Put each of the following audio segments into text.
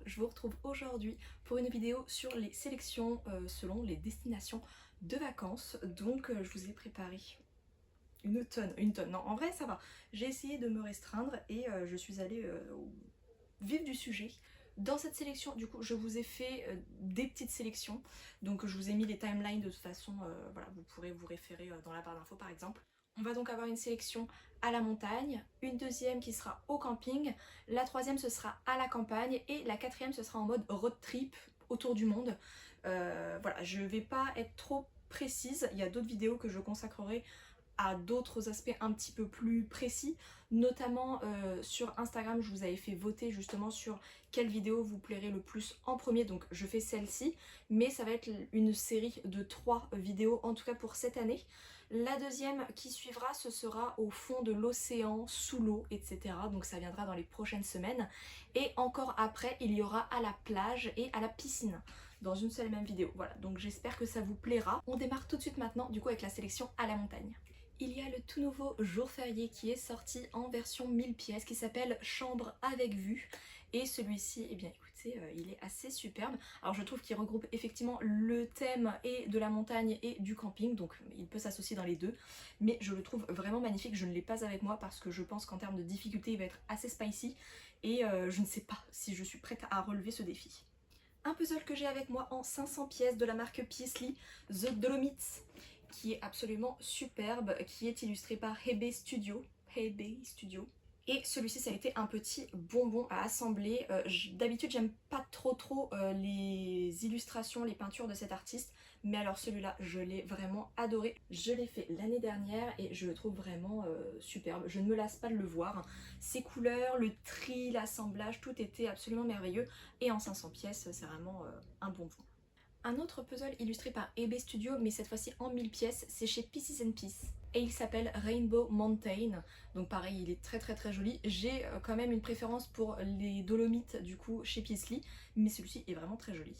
je vous retrouve aujourd'hui pour une vidéo sur les sélections selon les destinations de vacances. Donc je vous ai préparé une tonne, non en vrai ça va. J'ai essayé de me restreindre et je suis allée au vif du sujet. Dans cette sélection, du coup, je vous ai fait des petites sélections. Donc je vous ai mis les timelines de toute façon, voilà, vous pourrez vous référer dans la barre d'infos par exemple. On va donc avoir une sélection à la montagne, une deuxième qui sera au camping, la troisième ce sera à la campagne et la quatrième ce sera en mode road trip autour du monde. Voilà, je vais pas être trop précise, il y a d'autres vidéos que je consacrerai à d'autres aspects un petit peu plus précis, notamment sur Instagram je vous avais fait voter justement sur quelle vidéo vous plairait le plus en premier, donc je fais celle-ci, mais ça va être une série de 3 vidéos en tout cas pour cette année. La deuxième qui suivra ce sera au fond de l'océan, sous l'eau, etc. Donc ça viendra dans les prochaines semaines. Et encore après il y aura à la plage et à la piscine dans une seule et même vidéo. Voilà, donc j'espère que ça vous plaira. On démarre tout de suite maintenant du coup avec la sélection à la montagne. Il y a le tout nouveau jour férié qui est sorti en version 1000 pièces qui s'appelle Chambre avec vue. Et celui-ci, eh bien écoutez, il est assez superbe. Alors je trouve qu'il regroupe effectivement le thème et de la montagne et du camping, donc il peut s'associer dans les deux. Mais je le trouve vraiment magnifique, je ne l'ai pas avec moi parce que je pense qu'en termes de difficulté il va être assez spicy. Et je ne sais pas si je suis prête à relever ce défi. Un puzzle que j'ai avec moi en 500 pièces de la marque Paisley, The Dolomites, qui est absolument superbe, qui est illustré par Hebe Studio. Hebe Studio. Et celui-ci ça a été un petit bonbon à assembler. D'habitude j'aime pas trop les illustrations, les peintures de cet artiste, mais alors celui-là je l'ai vraiment adoré. Je l'ai fait l'année dernière et je le trouve vraiment superbe. Je ne me lasse pas de le voir. Ses couleurs, le tri, l'assemblage, tout était absolument merveilleux. Et en 500 pièces c'est vraiment un bonbon. Un autre puzzle illustré par EB Studio, mais cette fois-ci en 1000 pièces, c'est chez Pieces and Peace. Et il s'appelle Rainbow Mountain, donc pareil il est très joli. J'ai quand même une préférence pour les Dolomites du coup chez Paisley, mais celui-ci est vraiment très joli.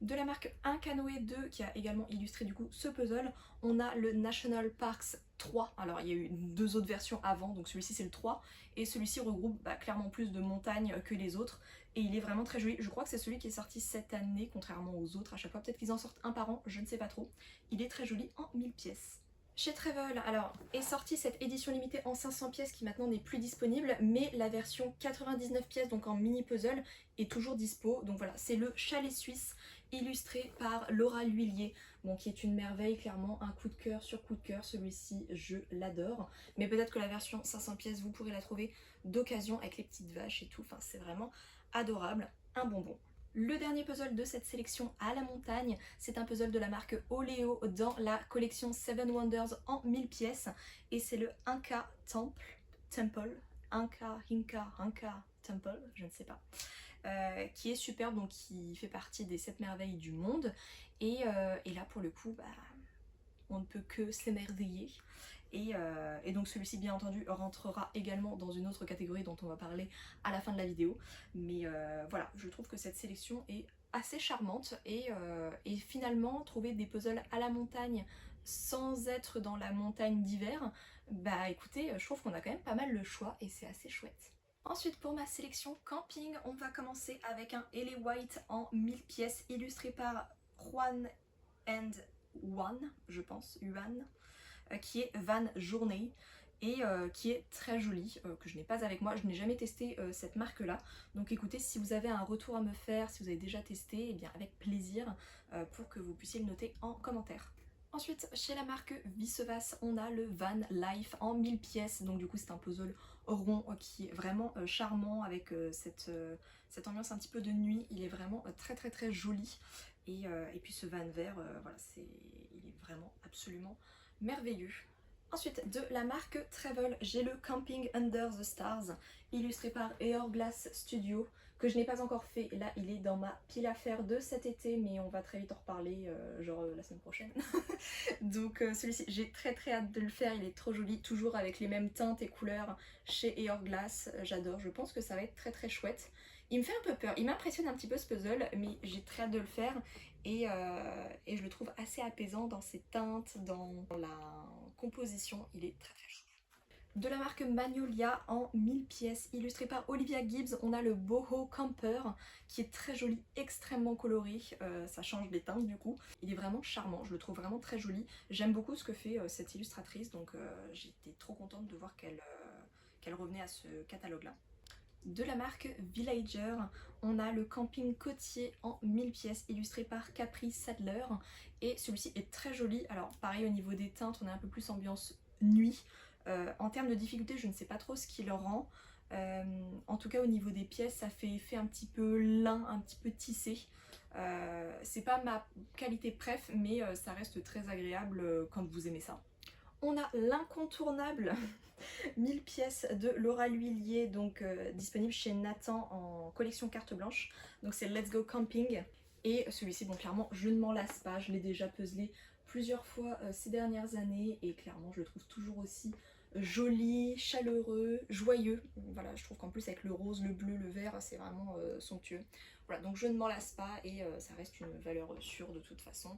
De la marque Un Canoë 2 qui a également illustré du coup ce puzzle, on a le National Parks 3. Alors il y a eu 2 autres versions avant, donc celui-ci c'est le 3, et celui-ci regroupe clairement plus de montagnes que les autres, et il est vraiment très joli. Je crois que c'est celui qui est sorti cette année, contrairement aux autres à chaque fois, peut-être qu'ils en sortent un par an, je ne sais pas trop. Il est très joli en 1000 pièces. Chez Travel, alors, est sortie cette édition limitée en 500 pièces qui maintenant n'est plus disponible, mais la version 99 pièces, donc en mini puzzle, est toujours dispo. Donc voilà, c'est le chalet suisse illustré par Laura L'Huillier, bon, qui est une merveille, clairement, un coup de cœur sur coup de cœur. Celui-ci, je l'adore. Mais peut-être que la version 500 pièces, vous pourrez la trouver d'occasion avec les petites vaches et tout. Enfin, c'est vraiment adorable, un bonbon. Le dernier puzzle de cette sélection à la montagne, c'est un puzzle de la marque Oleo dans la collection Seven Wonders en 1000 pièces. Et c'est le Inca Temple, Inca Temple, je ne sais pas, qui est superbe, donc qui fait partie des 7 merveilles du monde. Et là pour le coup, bah, on ne peut que s'émerveiller. Et donc celui-ci bien entendu rentrera également dans une autre catégorie dont on va parler à la fin de la vidéo. Mais voilà, je trouve que cette sélection est assez charmante et finalement trouver des puzzles à la montagne sans être dans la montagne d'hiver, bah écoutez, je trouve qu'on a quand même pas mal le choix et c'est assez chouette. Ensuite pour ma sélection camping, on va commencer avec un L.A. White en 1000 pièces illustré par Juan and Juan, je pense, Yuan, qui est Van Journey et qui est très jolie, que je n'ai pas avec moi. Je n'ai jamais testé cette marque là, donc écoutez, si vous avez un retour à me faire, si vous avez déjà testé, et bien avec plaisir pour que vous puissiez le noter en commentaire. Ensuite, chez la marque Vicevas, on a le Van Life en 1000 pièces, donc du coup c'est un puzzle rond qui est vraiment charmant avec cette ambiance un petit peu de nuit. Il est vraiment très joli et puis ce van vert, voilà, il est vraiment absolument merveilleux. Ensuite, de la marque Travel, j'ai le Camping Under the Stars, illustré par Hourglass Studio, que je n'ai pas encore fait. Là, il est dans ma pile à faire de cet été, mais on va très vite en reparler, genre la semaine prochaine. Donc celui-ci, j'ai très hâte de le faire, il est trop joli, toujours avec les mêmes teintes et couleurs chez Hourglass, j'adore, je pense que ça va être très chouette. Il me fait un peu peur, il m'impressionne un petit peu ce puzzle, mais j'ai très hâte de le faire et je le trouve assez apaisant dans ses teintes, dans la composition, il est très chou. De la marque Magnolia en 1000 pièces, illustré par Olivia Gibbs, on a le Boho Camper qui est très joli, extrêmement coloré, ça change les teintes du coup. Il est vraiment charmant, je le trouve vraiment très joli. J'aime beaucoup ce que fait cette illustratrice, donc j'étais trop contente de voir qu'elle revenait à ce catalogue-là. De la marque Villager, on a le camping côtier en 1000 pièces illustré par Capri Sadler et celui-ci est très joli. Alors pareil au niveau des teintes, on est un peu plus ambiance nuit. En termes de difficulté, je ne sais pas trop ce qui le rend. En tout cas au niveau des pièces, ça fait effet un petit peu lin, un petit peu tissé. C'est pas ma qualité préf, mais ça reste très agréable quand vous aimez ça. On a l'incontournable 1000 pièces de Laura L'Huillier, donc disponible chez Nathan en collection carte blanche. Donc c'est Let's Go Camping. Et celui-ci, bon clairement, je ne m'en lasse pas. Je l'ai déjà puzzlé plusieurs fois ces dernières années. Et clairement, je le trouve toujours aussi joli, chaleureux, joyeux. Voilà, je trouve qu'en plus avec le rose, le bleu, le vert, c'est vraiment somptueux. Voilà, donc je ne m'en lasse pas et ça reste une valeur sûre de toute façon.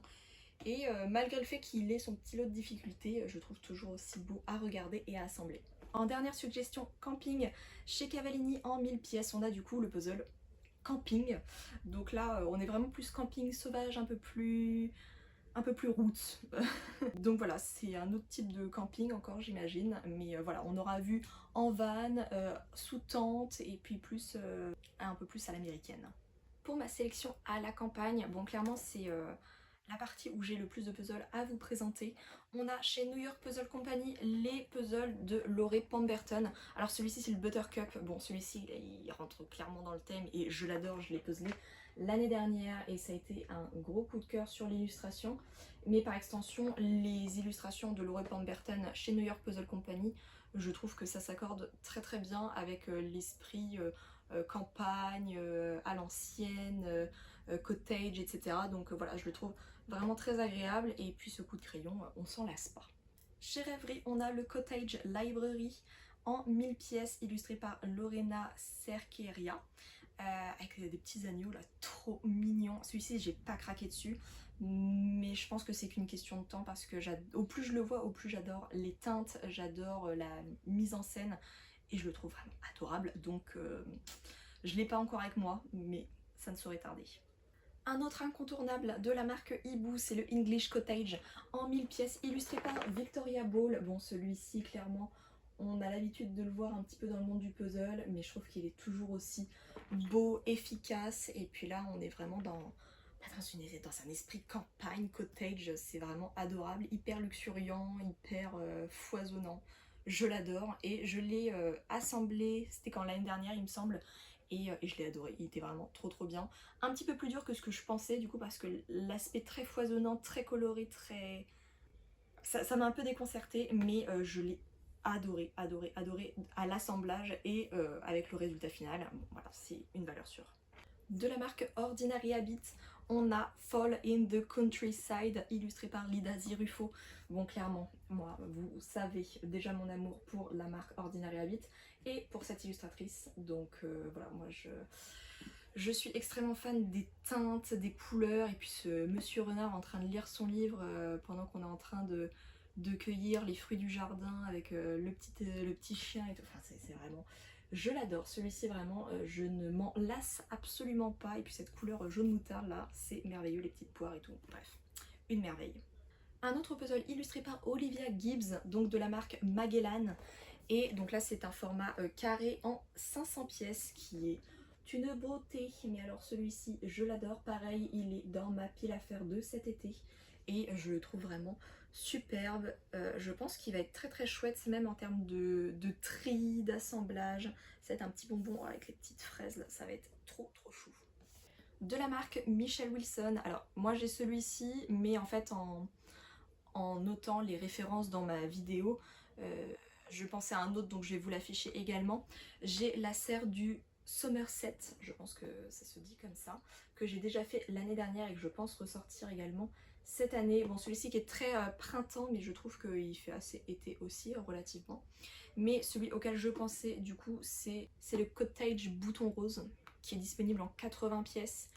Et malgré le fait qu'il ait son petit lot de difficultés, je trouve toujours aussi beau à regarder et à assembler. En dernière suggestion, camping, chez Cavallini en 1000 pièces, on a du coup le puzzle camping. Donc là, on est vraiment plus camping sauvage, un peu plus roots. Donc voilà, c'est un autre type de camping encore j'imagine, mais voilà, on aura vu en van, sous tente et puis plus un peu plus à l'américaine. Pour ma sélection à la campagne, bon clairement c'est la partie où j'ai le plus de puzzles à vous présenter. On a chez New York Puzzle Company les puzzles de Laurie Pemberton. Alors celui-ci c'est le Buttercup, bon celui-ci il rentre clairement dans le thème et je l'adore, je l'ai puzzlé l'année dernière et ça a été un gros coup de cœur sur l'illustration. Mais par extension, les illustrations de Laurie Pemberton chez New York Puzzle Company, je trouve que ça s'accorde très très bien avec l'esprit campagne, à l'ancienne, cottage, etc. Donc voilà, je le trouve vraiment très agréable et puis ce coup de crayon, on s'en lasse pas. Chez Rêverie, on a le Cottage Library en 1000 pièces illustré par Lorena Cerqueria. Avec des petits agneaux là, trop mignons. Celui-ci, j'ai pas craqué dessus, mais je pense que c'est qu'une question de temps parce que au plus je le vois, au plus j'adore les teintes, j'adore la mise en scène et je le trouve vraiment adorable. Donc je l'ai pas encore avec moi, mais ça ne saurait tarder. Un autre incontournable de la marque Ibu, c'est le English Cottage en 1000 pièces illustré par Victoria Ball. Bon, celui-ci, clairement, on a l'habitude de le voir un petit peu dans le monde du puzzle, mais je trouve qu'il est toujours aussi beau, efficace. Et puis là, on est vraiment dans un esprit campagne, cottage, c'est vraiment adorable, hyper luxuriant, hyper foisonnant. Je l'adore et je l'ai assemblé, c'était quand l'année dernière il me semble, et je l'ai adoré, il était vraiment trop bien. Un petit peu plus dur que ce que je pensais du coup parce que l'aspect très foisonnant, très coloré, très... Ça m'a un peu déconcerté mais je l'ai adoré à l'assemblage et avec le résultat final, bon, voilà, c'est une valeur sûre. De la marque Ordinary Habit, on a Fall in the Countryside, illustré par Lida Zirufo. Bon, clairement, moi, vous savez déjà mon amour pour la marque Ordinary Habit et pour cette illustratrice. Donc voilà, moi je suis extrêmement fan des teintes, des couleurs, et puis ce monsieur renard en train de lire son livre pendant qu'on est en train de cueillir les fruits du jardin avec le petit chien et tout. Enfin, c'est vraiment... Je l'adore, celui-ci vraiment, je ne m'en lasse absolument pas. Et puis cette couleur jaune moutarde là, c'est merveilleux, les petites poires et tout. Bref, une merveille. Un autre puzzle illustré par Olivia Gibbs, donc de la marque Magellan. Et donc là c'est un format carré en 500 pièces qui est une beauté. Mais alors celui-ci, je l'adore. Pareil, il est dans ma pile à faire de cet été. Et je le trouve vraiment superbe. Je pense qu'il va être très chouette, même en termes de tri, d'assemblage. Ça va être un petit bonbon avec les petites fraises là, ça va être trop chou. De la marque Michelle Wilson, alors moi j'ai celui-ci, mais en fait en notant les références dans ma vidéo, je pensais à un autre donc je vais vous l'afficher également. J'ai la serre du Somerset, je pense que ça se dit comme ça, que j'ai déjà fait l'année dernière et que je pense ressortir également cette année. Bon, celui-ci qui est très printemps, mais je trouve qu'il fait assez été aussi relativement. Mais celui auquel je pensais du coup, c'est le Cottage Bouton Rose, qui est disponible en 80 pièces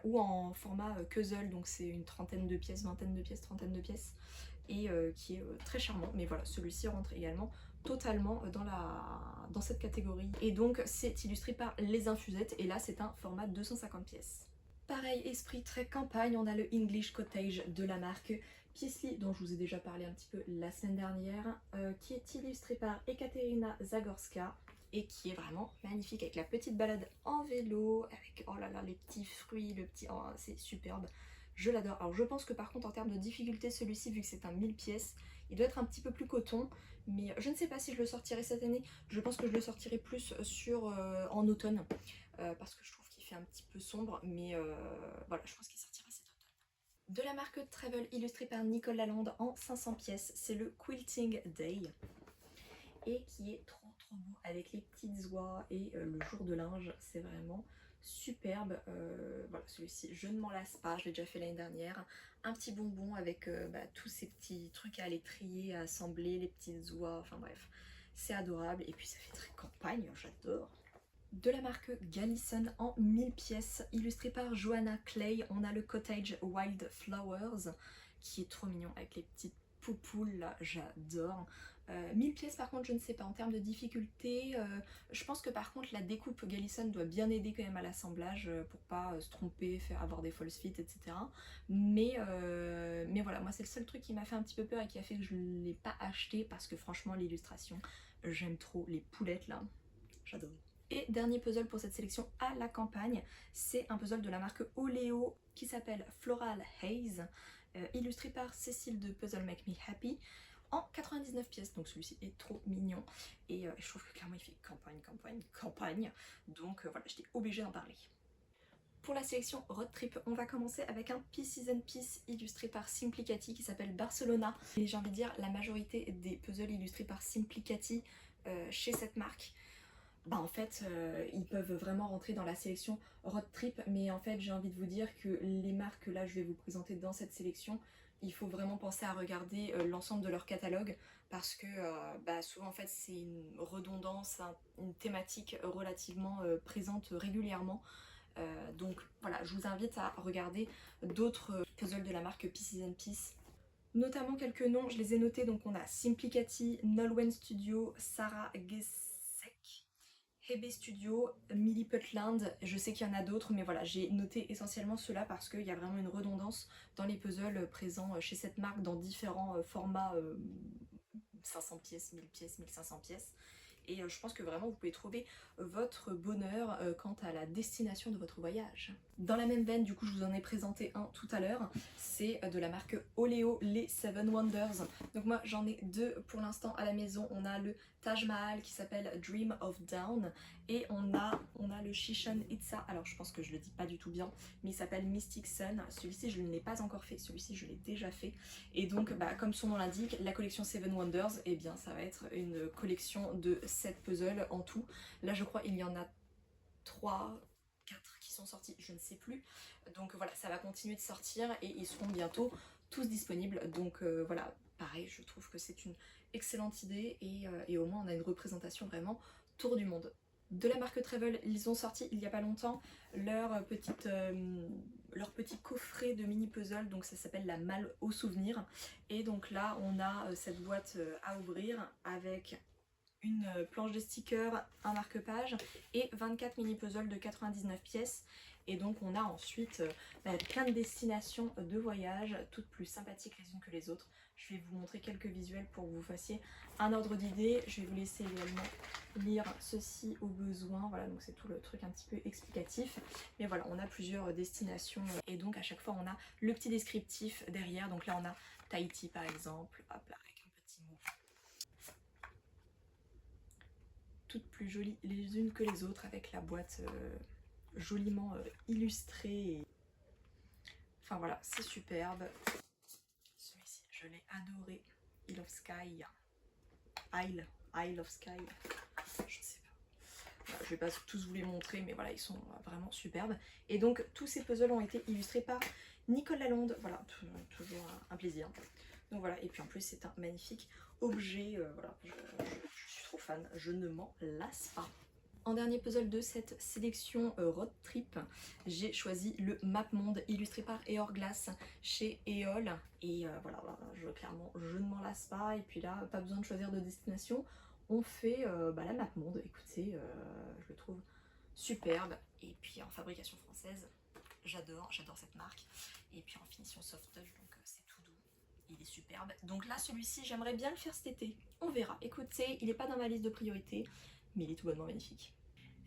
ou en format puzzle, donc c'est une trentaine de pièces, vingtaine de pièces, trentaine de pièces, et qui est très charmant. Mais voilà, celui-ci rentre également totalement dans cette catégorie. Et donc c'est illustré par Les Infusettes et là c'est un format 250 pièces. Pareil, esprit très campagne, on a le English Cottage de la marque Pieśli, dont je vous ai déjà parlé un petit peu la semaine dernière, qui est illustré par Ekaterina Zagorska et qui est vraiment magnifique avec la petite balade en vélo, avec oh là là les petits fruits, oh, c'est superbe, je l'adore. Alors je pense que par contre en termes de difficulté, celui-ci vu que c'est un 1000 pièces, il doit être un petit peu plus coton, mais je ne sais pas si je le sortirai cette année, je pense que je le sortirai plus en automne, parce que je trouve qu'il fait un petit peu sombre, mais voilà, je pense qu'il sortira cet automne. De la marque Travel, illustré par Nicole Lalande en 500 pièces, c'est le Quilting Day, et qui est trop beau avec les petites oies et le jour de linge, c'est vraiment superbe. Voilà, celui-ci je ne m'en lasse pas, je l'ai déjà fait l'année dernière. Un petit bonbon avec tous ces petits trucs à aller trier, à assembler, les petites oies, enfin bref, c'est adorable et puis ça fait très campagne, j'adore. De la marque Gallison en 1000 pièces, illustré par Joanna Clay, on a le Cottage Wild Flowers qui est trop mignon avec les petites poupoules là, j'adore. 1000 pièces par contre je ne sais pas en termes de difficulté, je pense que par contre la découpe Gallison doit bien aider quand même à l'assemblage pour pas se tromper, avoir des false fit etc. Mais voilà, moi c'est le seul truc qui m'a fait un petit peu peur et qui a fait que je ne l'ai pas acheté parce que franchement l'illustration, j'aime trop les poulettes là, j'adore. Et dernier puzzle pour cette sélection à la campagne, c'est un puzzle de la marque Oleo qui s'appelle Floral Haze, illustré par Cécile de Puzzle Make Me Happy en 99 pièces, donc celui-ci est trop mignon et je trouve que clairement il fait campagne, donc voilà, j'étais obligée d'en parler. Pour la sélection Road Trip, on va commencer avec un Pieces and Piece illustré par Simplicati qui s'appelle Barcelona. Et j'ai envie de dire, la majorité des puzzles illustrés par Simplicati chez cette marque, bah en fait ils peuvent vraiment rentrer dans la sélection Road Trip, mais en fait j'ai envie de vous dire que les marques que là je vais vous présenter dans cette sélection, il faut vraiment penser à regarder l'ensemble de leur catalogue parce que souvent en fait c'est une redondance, une thématique relativement présente régulièrement. Donc voilà, je vous invite à regarder d'autres puzzles de la marque Pieces and Piece. Notamment quelques noms, je les ai notés, donc on a Simplicati, Nolwenn Studio, Sarah Gesek, Hebe Studio, Millie Putland, je sais qu'il y en a d'autres, mais voilà, j'ai noté essentiellement ceux-là parce qu'il y a vraiment une redondance dans les puzzles présents chez cette marque dans différents formats 500 pièces, 1000 pièces, 1500 pièces. Et je pense que vraiment vous pouvez trouver votre bonheur quant à la destination de votre voyage. Dans la même veine, du coup je vous en ai présenté un tout à l'heure, c'est de la marque Oleo, les Seven Wonders. Donc moi j'en ai deux pour l'instant à la maison. On a le Taj Mahal qui s'appelle Dream of Down et on a le Chichen Itza, alors je pense que je le dis pas du tout bien, mais il s'appelle Mystic Sun. Celui-ci je ne l'ai pas encore fait, celui-ci je l'ai déjà fait. Et donc comme son nom l'indique, la collection Seven Wonders, et bien ça va être une collection de 7 puzzles en tout. Là je crois il y en a 3, 4 qui sont sortis, je ne sais plus. Donc voilà, ça va continuer de sortir et ils seront bientôt tous disponibles. Donc voilà, pareil, je trouve que c'est une excellente idée et au moins on a une représentation vraiment tour du monde. De la marque Travel, ils ont sorti il y a pas longtemps leur petit coffret de mini puzzle, donc ça s'appelle la malle au souvenir. Et donc là on a cette boîte à ouvrir avec une planche de stickers, un marque-page et 24 mini puzzles de 99 pièces. Et donc on a ensuite plein de destinations de voyage, toutes plus sympathiques les unes que les autres. Je vais vous montrer quelques visuels pour que vous fassiez un ordre d'idée. Je vais vous laisser également lire ceci au besoin. Voilà, donc c'est tout le truc un petit peu explicatif. Mais voilà, on a plusieurs destinations et donc à chaque fois on a le petit descriptif derrière. Donc là on a Tahiti par exemple, hop là, avec un petit mot. Toutes plus jolies les unes que les autres avec la boîte joliment illustrée. Enfin voilà, c'est superbe. Celui-ci, je l'ai adoré. Isle of Sky. Isle of Sky. Je ne sais pas. Voilà, je vais pas tous vous les montrer, mais voilà, ils sont vraiment superbes. Et donc, tous ces puzzles ont été illustrés par Nicole Lalande. Voilà, toujours un plaisir. Donc voilà, et puis en plus, c'est un magnifique objet. Voilà, je suis trop fan, je ne m'en lasse pas. En dernier puzzle de cette sélection Road Trip, j'ai choisi le Map Monde illustré par Eorglass chez Eol. Et voilà, clairement, je ne m'en lasse pas. Et puis là, pas besoin de choisir de destination. on fait la map monde. Écoutez, je le trouve superbe. Et puis en fabrication française, j'adore cette marque. Et puis en finition soft touch, donc c'est tout doux. Il est superbe. Donc là, celui-ci, j'aimerais bien le faire cet été. On verra. Écoutez, il n'est pas dans ma liste de priorité, mais il est tout bonnement magnifique.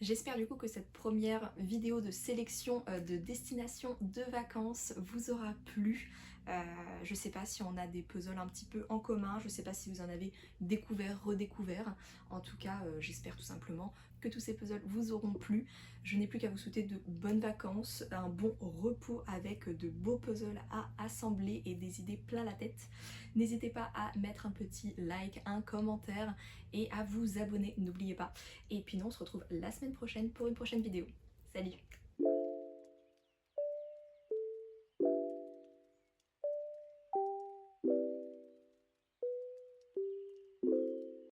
J'espère du coup que cette première vidéo de sélection de destination de vacances vous aura plu. Je sais pas si on a des puzzles un petit peu en commun, je sais pas si vous en avez découvert, redécouvert. En tout cas, j'espère tout simplement que tous ces puzzles vous auront plu. Je n'ai plus qu'à vous souhaiter de bonnes vacances, un bon repos avec de beaux puzzles à assembler et des idées plein la tête. N'hésitez pas à mettre un petit like, un commentaire et à vous abonner, n'oubliez pas. Et puis nous on se retrouve la semaine prochaine pour une prochaine vidéo. Salut!